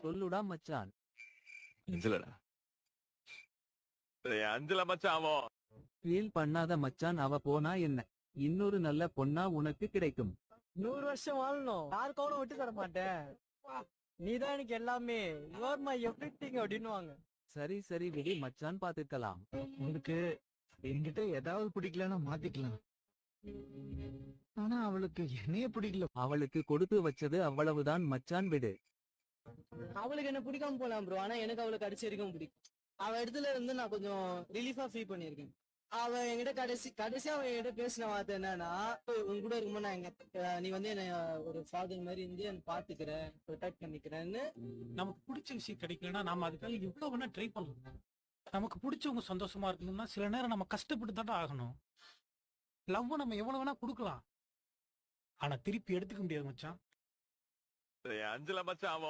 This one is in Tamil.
சொல்லுடா மச்சான். அஞ்சலடா. டேய் அஞ்சல மச்சான் அவன். ஃபீல் பண்ணாத மச்சான், அவ போனா என்ன? இன்னொரு நல்ல பொண்ணா உனக்கு கிடைக்கும். 100 வருஷம் வாழணும். யாருக்காவது விட்டு தர மாட்டேன். நீதான் எனக்கு எல்லாமே. யூ ஆர் மை எவ்ரிதிங் அப்படின்னுவாங்க. சரி சரி விடு மச்சான், பாத்துக்கலாம். உனக்கு என்கிட்ட ஏதாவது பிடிக்கலன்னா மாத்திக்கலாம். ஆனா அவளுக்கு என்னையே பிடிக்கல. அவளுக்கு கொடுத்து வச்சது அவ்வளவுதான் மச்சான், விடு. அவளுக்கு என்ன பிடிக்காம போலாம் ப்ரோ. ஆனா எனக்கு அவளை கடைசி வரைக்கும் பிடிக்கும். அவ இடத்துல இருந்து நான் கொஞ்சம் ரிலீஃபா ஃபீல் பண்ணியிருக்கேன். அவ என்கிட்ட கடைசியா அவ என்கிட்ட பேசின வார்த்தை என்னன்னா, உன் கூட இருக்கும்போது நான் நீ வந்து என்ன ஒரு ஃபாதர் மாதிரி இருந்து என்ன பாத்துக்கிறேன், ப்ரொடெக்ட் பண்ணிக்கிறேன்னு. நமக்கு பிடிச்ச விஷயம் கிடைக்கலன்னா நாம அதுக்காக எவ்வளவு வேணா ட்ரை பண்ணலாம். நமக்கு பிடிச்சவங்க சந்தோஷமா இருக்கணும்னா சில நேரம் நம்ம கஷ்டப்பட்டு தானே ஆகணும். லவ் நம்ம எவ்வளவு வேணா கொடுக்கலாம், ஆனா திருப்பி எடுத்துக்க முடியாது மச்சான். டேய் அஞ்சல மச்சான் அவன்.